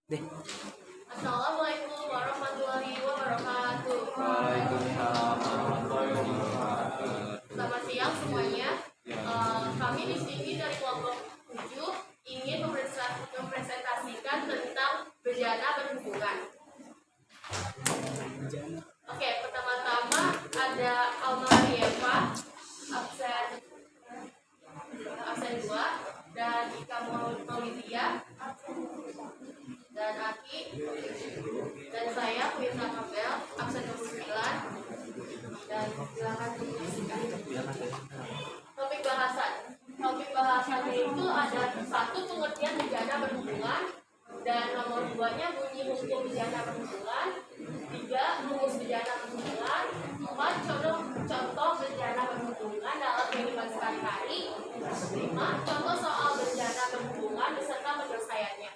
Deh. Assalamualaikum warahmatullahi wabarakatuh. Waalaikumsalam warahmatullahi wabarakatuh. Selamat siang semuanya. Kami di sini dari kelompok 7 ingin mempresentasikan tentang bejana berhubungan. Oke, pertama-tama ada Almarieva, absen 2, dan Ika Maulidia, dan Aki, dan saya Puitra Kabel, absen 29, dan silakan diisikan. Topik bahasannya itu ada 1 pengertian bejana berhubungan, dan nomor 2-nya bunyi hukum bejana berhubungan, 3 rumus bejana berhubungan, 4 contoh bejana berhubungan dalam kehidupan sehari-hari, 5 contoh soal bejana berhubungan beserta penyelesaiannya.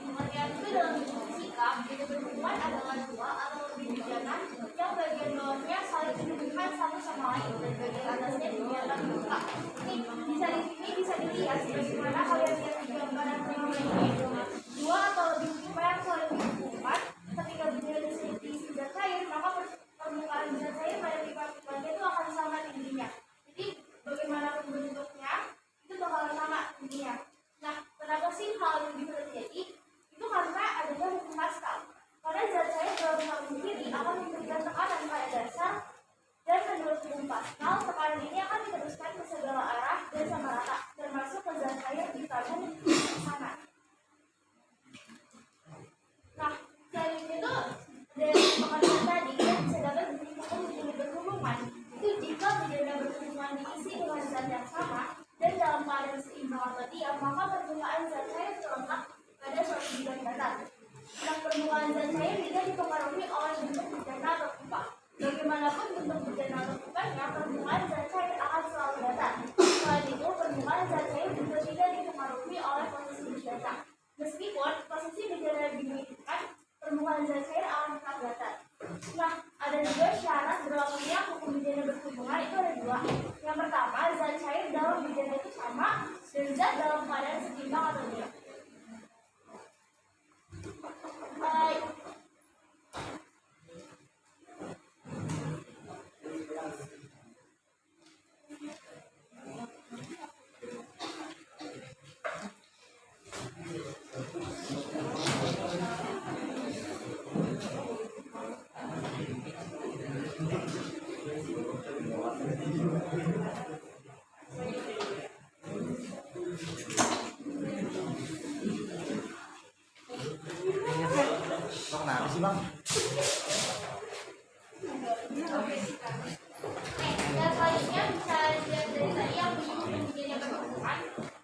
Pengertian itu dalam sikap itu berhubungan adalah 2 atau lebih bejana yang bagian bawahnya saling menghubungkan satu sama lain dan bagian atasnya dibiarkan terbuka. Ini bisa dilihat bagaimana kalian lihat di gambaran pengertian ini. 2 atau lebih pipa yang saling menghubungkan ketika bejana diisi zat cair, maka permukaan zat cair pada pipa-pipanya itu akan sama tingginya. Jadi bagaimanapun bentuknya itu bakalan sama tingginya. Nah, kenapa sih hal ini bisa terjadi? Itu karena adanya hukum Pascal. Karena zat cair dalam lambung kiri akan memberikan tekanan pada dasar, dan menurut hukum Pascal, tekanan ini akan diteruskan ke segala arah dan sama rata, termasuk ke zat cair di tabung sana. Nah, selain itu dari pengertian tadi kita bisa dapat hukum bejana berhubungan. Itu jika bejana berhubungan diisi dengan zat yang sama dan dalam keadaan seimbang atau diam, maka permukaan zat cair terletak pada suatu bidang datar. Nah, permukaan zat cair tidak dipengaruhi oleh bentuk bejana atau pipa. Bagaimanapun bentuk bejana atau pipanya, permukaan zat cair akan selalu datar. Selain itu, permukaan zat cair juga tidak dipengaruhi oleh posisi bejana. Meskipun posisi bejana dimiliki, permukaan zat cair akan tetap datar. Nah, ada juga syarat berlakunya hukum bejana berhubungan itu ada 2. Yang pertama, zat cair dalam bejana itu sama dan zat dalam keadaan seimbang atau diam. Baik. Kenapa sih, Bang? Dan selanjutnya bisa dilihat dari tadi yang bunyi bejana berhubungan.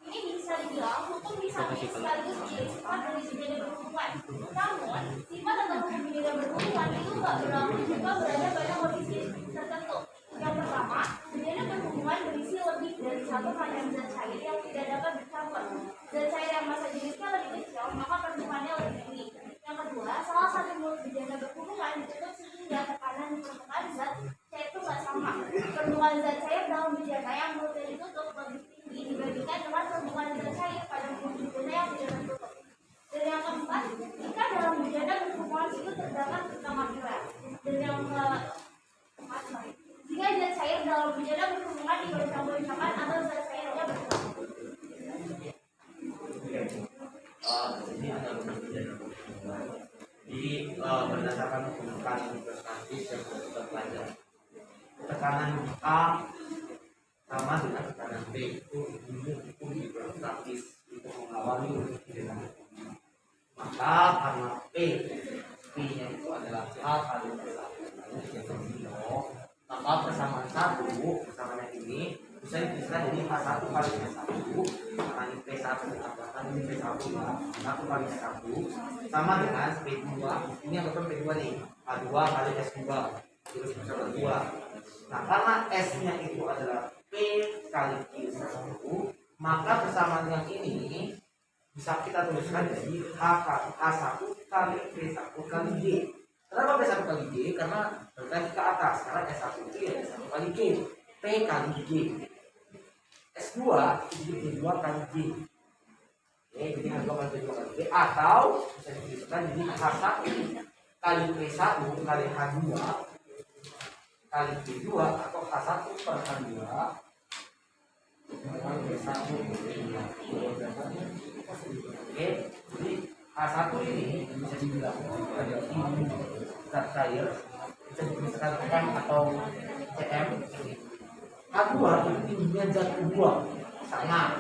Ini bisa dibilang hukum bisa sekaligus jadi sifat dari bejana berhubungan. Namun, sifat atau hukum bejana berhubungan itu nggak berlaku jika berada pada kondisi tertentu. Yang pertama, bejana berhubungan berisi lebih dari satu varian zat cair yang tidak dapat bercampur. Zat cair yang massa jenisnya lebih kecil, maka permukaannya lebih tinggi. Yang kedua, salah satu mulut bejana berhubungan ditutup sehingga tekanan di permukaan zat cair itu nggak sama. Permukaan zat cair dalam bejana yang mulutnya ditutup lebih tinggi dibandingkan dengan permukaan zat cair pada mulut bejana yang tidak tertutup. Dan yang keempat, jika dalam bejana berhubungan itu terdapat kekhawatiran. Dan yang keempat, jika zat cair dalam bejana berhubungan dicampur-campurkan atau zat cairnya berkurang. Ini ada bejana berhubungan. Jadi berdasarkan pembukaan investasi yang kita pelajari, tekanan A sama dengan tekanan B itu hukum hidrostatis untuk mengawali bejana. Maka karena P-nya itu adalah A kali P1, maka persamaan yang ini bisa dituliskan jadi A1 kali P1 kali P1 kali P1 1 kali S1 sama dengan P2. Ini anggapkan P2 nih, A2 kali S2 terus bersama 2. Nah, karena S-nya itu adalah P kali Q1, maka persamaan yang ini bisa kita tuliskan jadi A1 kali P1 kali G. Kenapa P1 kali G? Karena berkali ke atas, karena S1 itu ya S1 kali G, P kali G. S2 itu jadi P2 kali G. Oke, jadi H2 kali P2 kali G, atau bisa dituliskan jadi H1 kali P1 kali H2 kali P2, atau H1 per H2 kali P1 kali P2. Oke, jadi H1 ini bisa dibilang ada zat cair, bisa dituliskan M atau CM. H2 itu tingginya zat kedua sama,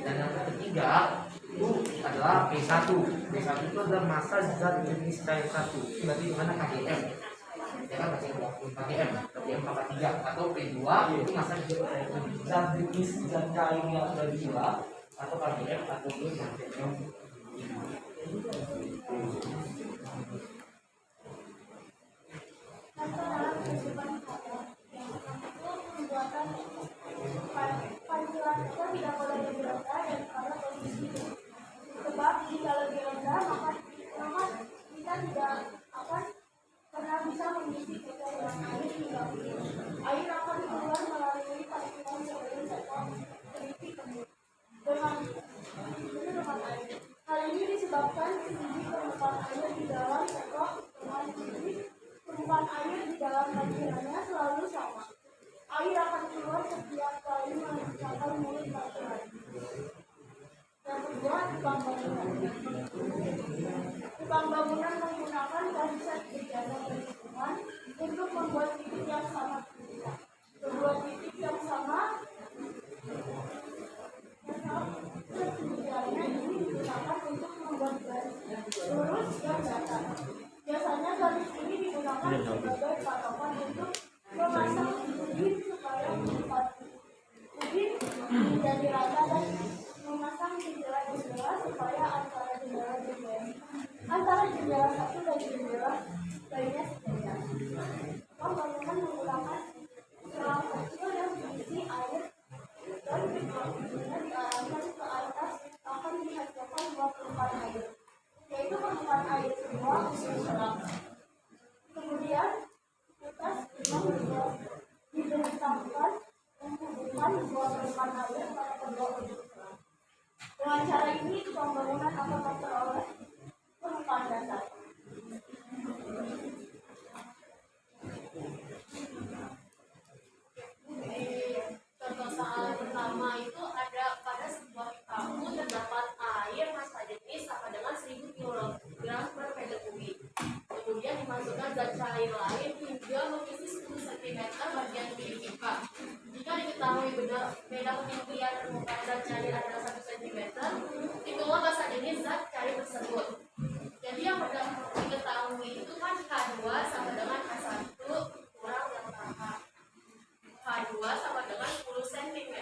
dan yang ketiga itu adalah P1. P1 itu adalah massa zat jenis cair satu. Berarti di mana KGM? Ya kan KGM, KGM pangkat 3, atau P2 itu massa zat jenis zat cair yang sudah diulang, atau KGM atau KGM. Tidak boleh lebih rendah daripada kondisi itu. Sebab jika lebih rendah maka kita tidak akan pernah bisa mengisi keadaan air hingga air akan keluar melalui partikel sebelum sektor sedikit penuh dengan air. Hal ini disebabkan tinggi permukaan air di dalam sektor dengan tinggi permukaan air di dalam bagiannya selalu sama. Air akan keluar setiap kali mencapai mulut baterai. Yang kedua, tukang bangunan. Tukang bangunan menggunakan konsep berjalan berhitungan untuk membuat titik yang sama. Kedua titik yang sama sebenarnya ini digunakan untuk membuat garis lurus yang datar. Biasanya garis ini digunakan sebagai patokan untuk memasang ubin supaya ubin menjadi rata dan memasang jendela-jendela supaya antara jendela satu dan jendela lainnya sejajar. Bangunan menggunakan selang kecil yang berisi air dan diarahkan ke atas akan dihasilkan dua permukaan air, yaitu permukaan air kedua untuk selang. Kemudian atas dibentangkan menghubungkan dua permukaan air pada kedua ujung selang. Dengan cara ini tukang bangunan akan memperoleh permukaan dasar. Contoh soal pertama itu ada pada sebuah kamu terdapat air massa jenis sama dengan 1000 kg per meter kubik. Kemudian dimasukkan zat cair lain hingga mengisi 10 cm bagian kiri pipa. Jika diketahui beda ketinggian permukaan zat cair adalah 1 cm, itulah massa jenis zat cair tersebut. Jadi yang diketahui itu kan H2 sama dengan H1 kurang yang sama. H2 sama dengan 10 cm.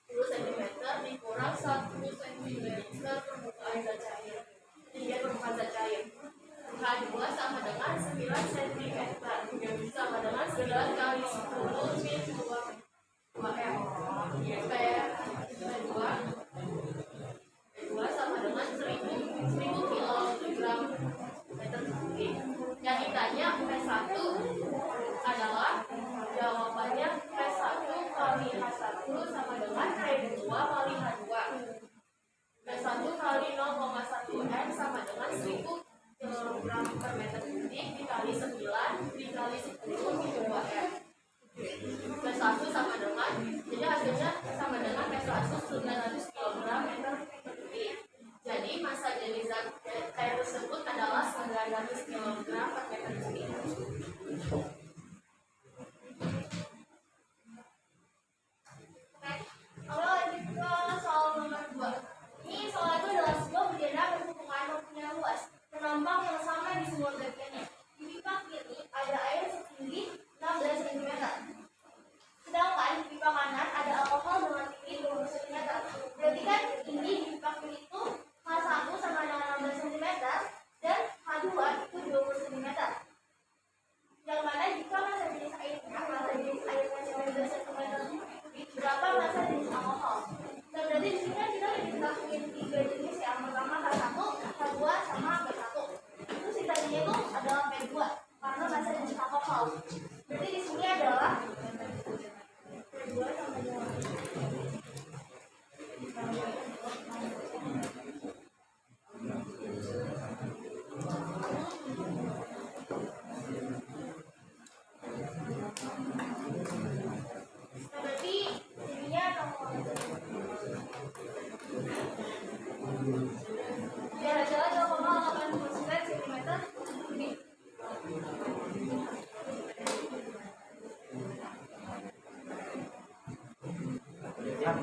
10 cm dikurang 1 cm permukaan zat cair. Tinggi permukaan zat cair. H2 sama dengan 9 cm. Yang sama dengan 9 kali 10 min 2M. P2 sama dengan 1000 kg meter kubik. Yang ditanya P1 adalah jawabannya P1 kali H1 sama dengan P2 kali H2. P1 kali 0,1 M sama dengan 1000 kg per meter kubik dikali 9 dikali 10 min 2M. P1 sama dengan, jadi hasilnya sama dengan P1 900 kg meter kubik. Jadi massa jenis zat cair tersebut adalah 900 kg per meter kubik. Lalu lanjut ke soal nomor 2. Ini soal itu adalah sebuah bendera berhubungan mempunyai luas penambang yang sama di semua bagiannya. Di pipa kiri ada air setinggi 16 cm. Sedangkan di pipa kanan ada alkohol dengan tinggi 20 cm. Berarti kan ini di pipa kiri itu H1 sama dengan 16 cm dan H2 itu 20 cm. siap.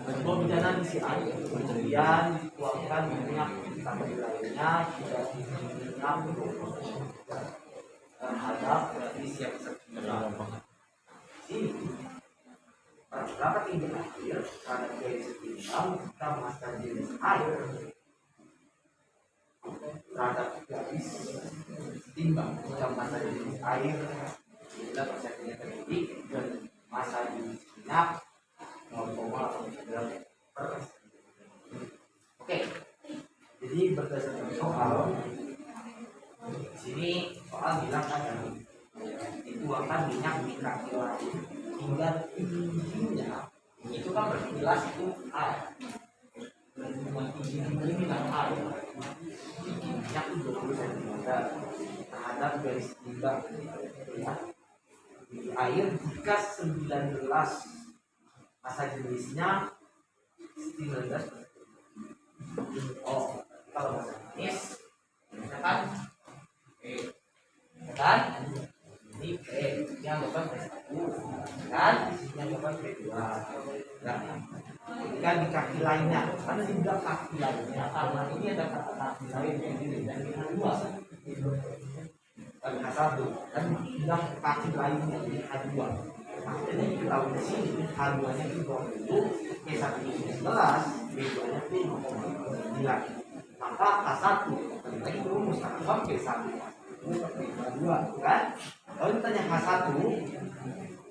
Kedua bencana isi air, kemudian dituangkan minyak sampai lainnya sudah minyak terhadap berarti siap sekitar sini. Berapa tinggi air karena dari setimbang kita memasukkan jenis air terhadap garis timbang kita memasukkan jenis air bila persepsinya terjadi dan masa jenis minyak 0,8 per. Oke, jadi berdasarkan soal di sini soal bilang kan dituangkan minyak di kaki lain hingga tingginya itu kan berkilas itu air. Tinggi minyak air minyak itu 20 cm terhadap garis timbang ya. Air jika 19 masa jenisnya 19. Oh, kalau masa jenis kan kan ini P ini anggapan P1 kan ini anggapan P2 nah, jika di kaki lainnya karena di belakang kaki lainnya karena ini ada kaki lain yang ini dan ini H2 dan H1 dan di belakang kaki lainnya ini H2 maksudnya kita di sini H2 nya itu 20 P1 itu 11 P2 nya itu 0,9 maka H1 lagi berumus H1 P1 H2 kan kalau ditanya H1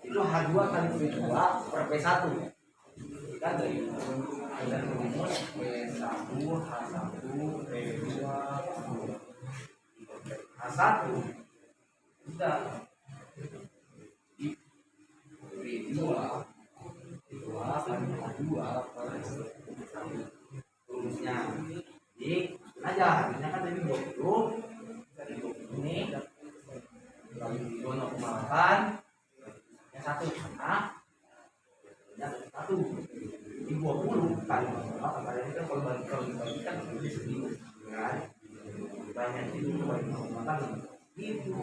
itu H2 kali P2 per P1 kita dari rumus P1 H1 P2 H1 kita P2 kali H2 per rumusnya jadi aja hasilnya kan tadi 20 dari 20 ini kali 0,8 yang satu karena yang satu di 20 kali 0,8 kali ini kan kalau dibagikan jadi segini kan banyak itu kali 0,8 itu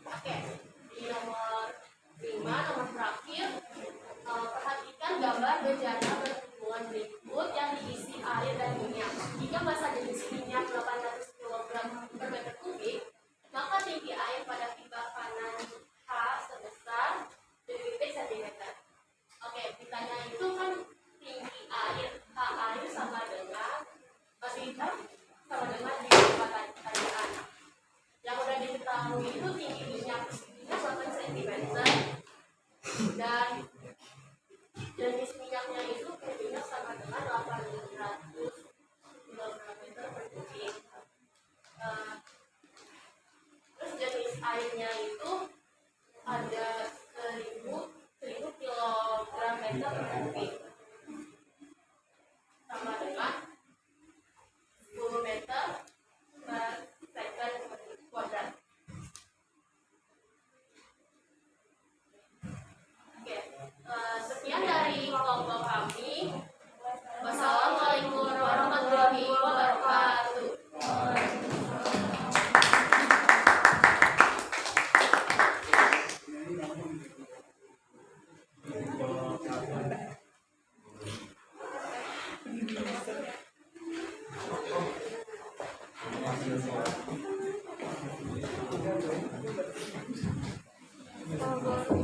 Oke, di nomor 5, nomor terakhir, perhatikan gambar bejana berhubungan berikut yang diisi air dan minyak. Jika massa jenis minyak 800 kg per meter kubik, airnya itu ada 1000 kilogram meter kubik, sama dengan 10 meter per second kuadrat. Oke, sekian dari kelompok kami. Wassalamualaikum warahmatullahi wabarakatuh. Terima kasih.